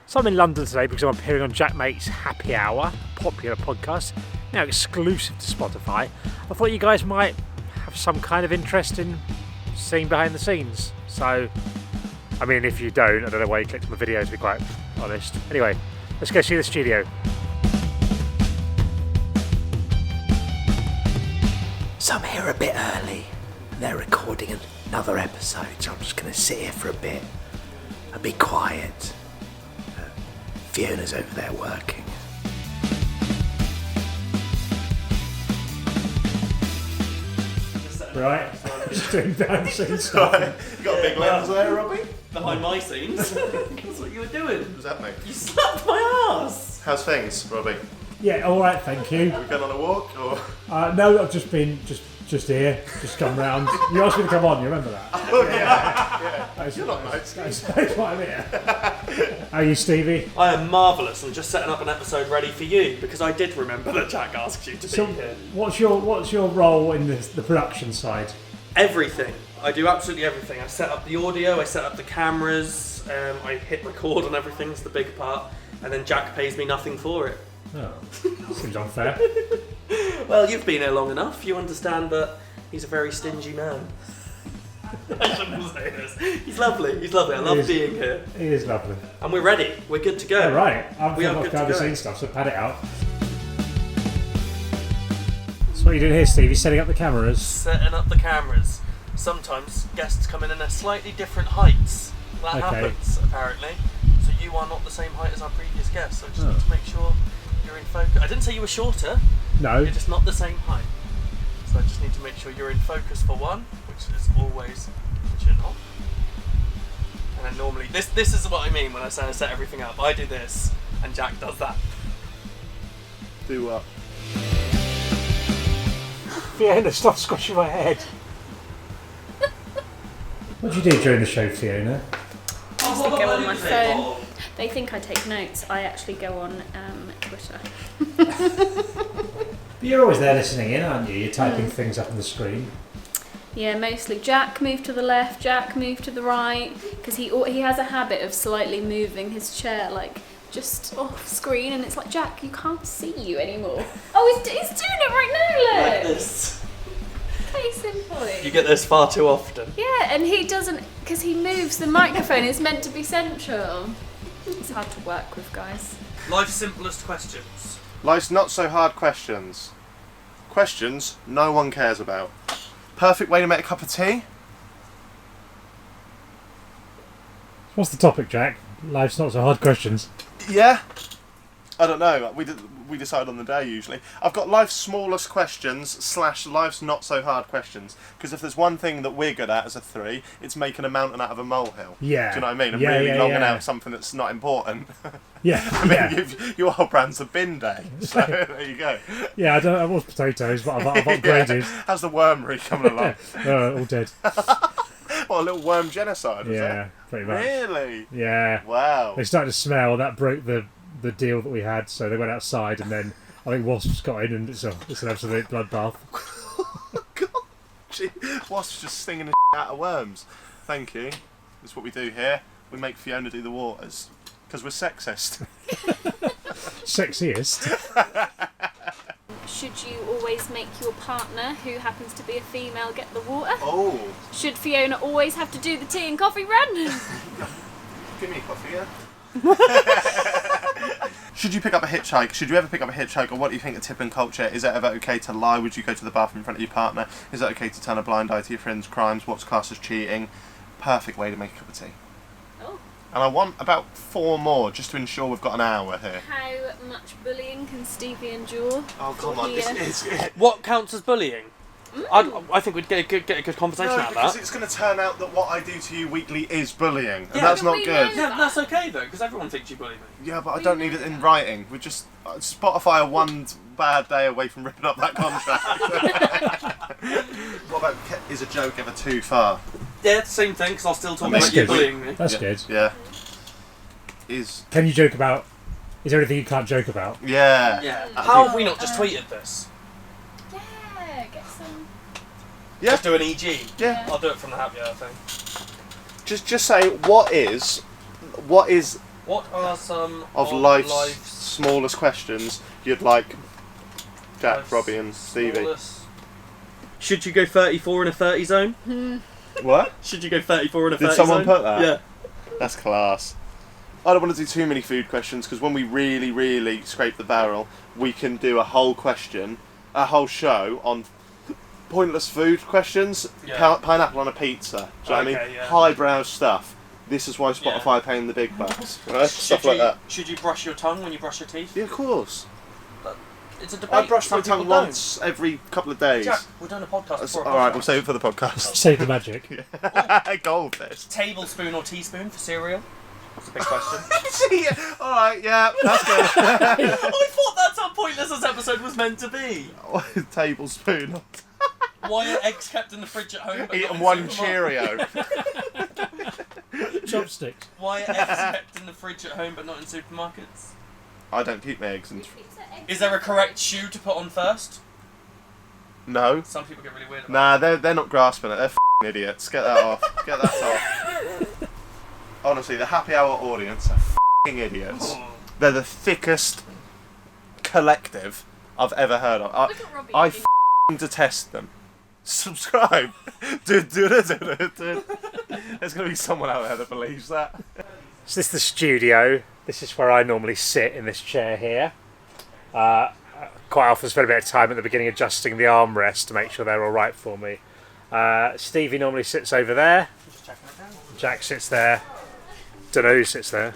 So I'm in London today because I'm appearing on Jaackmaate'S Happy Hour, popular podcast, now exclusive to Spotify. I thought you guys might have some kind of interest in seeing behind the scenes. So, I mean, if you don't, I don't know why you clicked on the video, to be quite honest. Anyway, let's go see the studio. So I'm here a bit early. They're recording another episode, so I'm just going to sit here for a bit and be quiet. Fiona's over there working. Right, just doing dancing stuff. You got a big lens there, Robbie? Behind my scenes. That's what you were doing. What does that mean? You slapped my ass. How's things, Robbie? Yeah, all right, thank you. We going on a walk, or? No, I've just been just here, just come round. You asked me to come on. You remember that? Oh yeah. You're not nice. That's why I'm here. How are you, Stevie? I am marvellous. I'm just setting up an episode ready for you because I did remember that Jack asked you to be here. What's your role in the production side? Everything. I do absolutely everything. I set up the audio, I set up the cameras, I hit record on everything's the big part, and then Jack pays me nothing for it. Oh, seems unfair. Well, you've been here long enough. You understand that he's a very stingy man. I shouldn't say this. He's lovely. He's lovely. I love being here. He is lovely. And we're ready. We're good to go. All right. I'm We are off good behind to the go. scenes stuff, so pad it out. So what are you doing here, Steve? You setting up the cameras? Setting up the cameras. Sometimes guests come in at slightly different heights. That Okay. happens, apparently. So you are not the same height as our previous guest. So I just need to make sure you're in focus. I didn't say you were shorter. No. You're just not the same height. So I just need to make sure you're in focus for one, which is always which you're not. And then normally, this is what I mean when I say I set everything up. I do this, and Jack does that. Do what? Fiona, stop squashing my head. What do you do during the show, Fiona? I used to go on my phone. They think I take notes. I actually go on Twitter. But you're always there listening in, aren't you? You're typing things up on the screen. Yeah, mostly. Jack moved to the left, Jack moved to the right, because he has a habit of slightly moving his chair, like, just off screen, and it's like, Jack, you can't see you anymore. Oh, he's doing it right now, Like look! this. Case in point. You get this far too often. Yeah, and he doesn't, because he moves the microphone, it's meant to be central. It's hard to work with, guys. Life's simplest questions. Life's not so hard questions. Questions no one cares about. Perfect way to make a cup of tea? What's the topic, Jack? Life's not so hard questions. Yeah? I don't know. We decide on the day usually. I've got life's smallest questions / life's not so hard questions. Because if there's one thing that we're good at as a three, it's making a mountain out of a molehill. Yeah. Do you know what I mean? And Yeah, really yeah, longing yeah. out something that's not important. Yeah. I mean, your whole brand's a bin day. So there you go. Yeah, I was potatoes, but I've upgraded. How's the wormery coming along? All dead. What, a little worm genocide, was Yeah, it? pretty much. Really? Yeah. Wow. They started to smell. That broke the deal that we had, so they went outside, and then I think wasps got in, and it's an absolute bloodbath. God. Gee, wasps just stinging the out of worms. Thank you. That's what we do here. We make Fiona do the waters. Because we're sexist. Sexiest. Should you always make your partner, who happens to be a female, get the water? Oh. Should Fiona always have to do the tea and coffee run? Give me a coffee, yeah? Should you pick up a hitchhike? Should you ever pick up a hitchhike? Or what do you think of tipping culture? Is it ever okay to lie? Would you go to the bathroom in front of your partner? Is it okay to turn a blind eye to your friend's crimes? What's classed as cheating? Perfect way to make a cup of tea. Oh. And I want about 4 more just to ensure we've got an hour here. How much bullying can Stevie endure? Oh, come on. It's What counts as bullying? I think we'd get a good conversation no, out of because that. it's going to turn out that what I do to you weekly is bullying, and Yeah, that's but not we good. know- Yeah, that's okay though, because everyone thinks you bully me. Yeah, but I don't need it in writing. We just Spotify are one bad day away from ripping up that contract. What about is a joke ever too far? Yeah, it's the same thing, because I'll still talk That's about you good. bullying me. That's Yeah. good. Yeah. Is Can you joke about? Is there anything you can't joke about? yeah. Yeah. How have we not just tweeted this? Yeah, get some. Yeah. Just do an EG. Yeah. I'll do it from the happy hour thing. Just say what is What are some of life's smallest questions you'd like Jack, Robbie and Stevie? Should you go 34 in a 30 zone? What? Should you go 34 in a 30 zone? Did someone put that? Yeah. That's class. I don't want to do too many food questions because when we really scrape the barrel, we can do a whole show on pointless food questions. Yeah. Pineapple on a pizza. Do you know what I mean? Yeah. Highbrow stuff. This is why Spotify paying the big bucks. Right? Stuff like that. Should you brush your tongue when you brush your teeth? Yeah, of course. It's a debate. I brush my Some tongue people don't. once every couple of days. Jack, we're doing a podcast. Alright, we'll save it for the podcast. Save the magic. Goldfish. Tablespoon or teaspoon for cereal? That's a big question. Alright, yeah, that's good. I thought that's how pointless this episode was meant to be. Tablespoon. Why are eggs kept in the fridge at home? But Eating not one in supermarkets? Cheerio. Chopsticks. Why are eggs kept in the fridge at home but not in supermarkets? I don't keep my eggs in. Is there a correct shoe to put on first? No. Some people get really weird about Nah, they're not grasping it. They're f***ing idiots. Get that off. Get that off. Honestly, the happy hour audience are f***ing idiots. They're the thickest collective I've ever heard of. I f***ing detest them. Subscribe. There's going to be someone out there that believes that. So this is the studio. This is where I normally sit in this chair here. Quite often spend a bit of time at the beginning adjusting the armrest to make sure they're all right for me. Stevie normally sits over there. Just checking it down. Jack sits there. Don't know who sits there.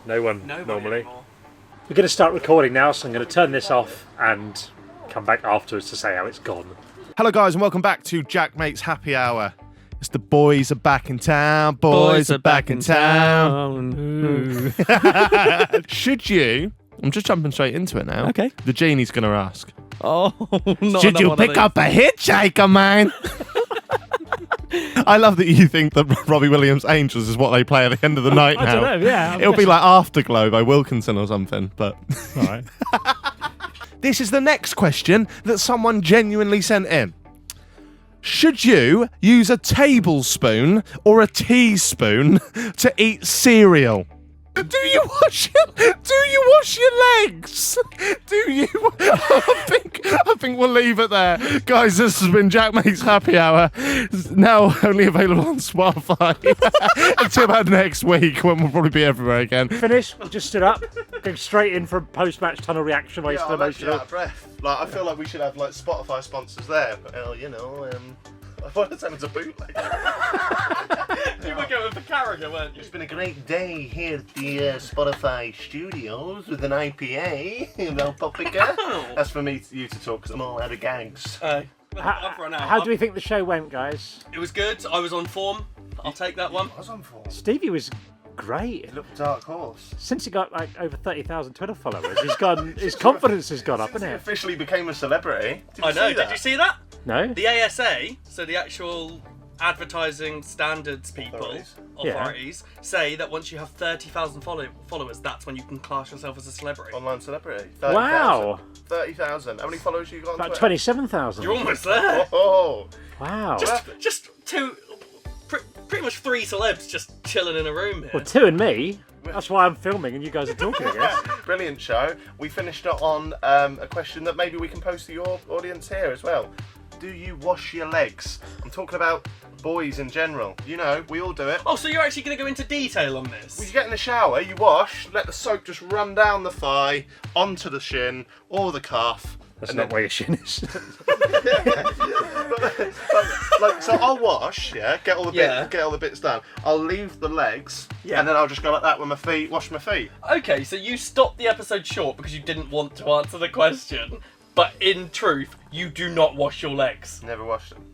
No one Nobody normally. anymore. We're going to start recording now, so I'm going to turn this off and come back afterwards to say how it's gone. Hello guys and welcome back to Jaackmaate'S Happy Hour. It's the boys are back in town. Boys are back in town. Should you... I'm just jumping straight into it now. Okay. The genie's going to ask. Oh, not Should you pick up a hitchhiker, man? I love that you think that Robbie Williams' Angels is what they play at the end of the night now. I don't know, yeah. It'll be like Afterglow by Wilkinson or something, but... All right. This is the next question that someone genuinely sent in. Should you use a tablespoon or a teaspoon to eat cereal? Do you wash your legs? Do you? I think we'll leave it there. Guys, this has been Jaackmaate'S Happy Hour. It's now only available on Spotify. Until about next week when we'll probably be everywhere again. Finish. Just stood up. Going straight in for a post-match tunnel reaction. Yeah, I'm actually out of breath. Like, I feel like we should have like Spotify sponsors there. But, I thought it sounded a bootleg. You were going for Carragher, weren't you? It's been a great day here at the Spotify studios with an IPA, Paprika. That's for you to talk because I'm all out of gags. I've run out. How do we think the show went, guys? It was good. I was on form. I'll take that one. I was on form. Stevie was great. It looked dark horse. Since he got like over 30,000 Twitter followers, his confidence has gone up, Since hasn't he it? officially became a celebrity. I know. Did you see that? No? The ASA, so the actual advertising standards people, authorities, say that once you have 30,000 followers, that's when you can class yourself as a celebrity. Online celebrity. 30,000. Wow. 30,000. How many followers you got on About Twitter? 27,000. You're almost there. Oh. Wow. Just two, pretty much three celebs just chilling in a room here. Well, two and me. That's why I'm filming and you guys are talking, I guess. Brilliant show. We finished it on a question that maybe we can post to your audience here as well. Do you wash your legs? I'm talking about boys in general. You know, we all do it. Oh, so you're actually going to go into detail on this? When you get in the shower, you wash, let the soap just run down the thigh, onto the shin, or the calf. That's not where your shin is. So I'll wash, get all the bits done. I'll leave the legs, and then I'll just go like that with my feet, wash my feet. Okay, so you stopped the episode short because you didn't want to answer the question, but in truth, you do not wash your legs. Never washed them.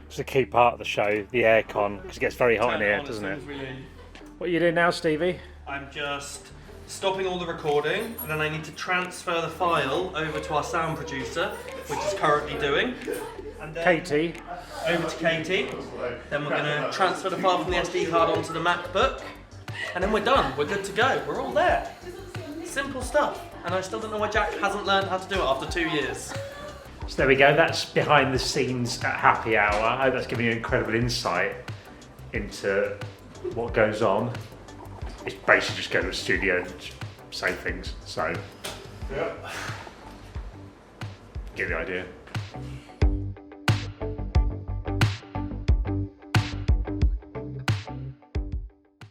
It's a key part of the show, the aircon, because it gets very hot in here, doesn't it? What are you doing now, Stevie? I'm just stopping all the recording, and then I need to transfer the file over to our sound producer, which is currently doing. And then Katie. over to Katie. Then we're going to transfer the file from the SD card onto the MacBook, and then we're done. We're good to go. We're all there. Simple stuff. And I still don't know why Jack hasn't learned how to do it after 2 years. So there we go, that's behind the scenes at Happy Hour. I hope that's giving you incredible insight into what goes on. it's basically just go to a studio and say things. So Yeah. get the idea.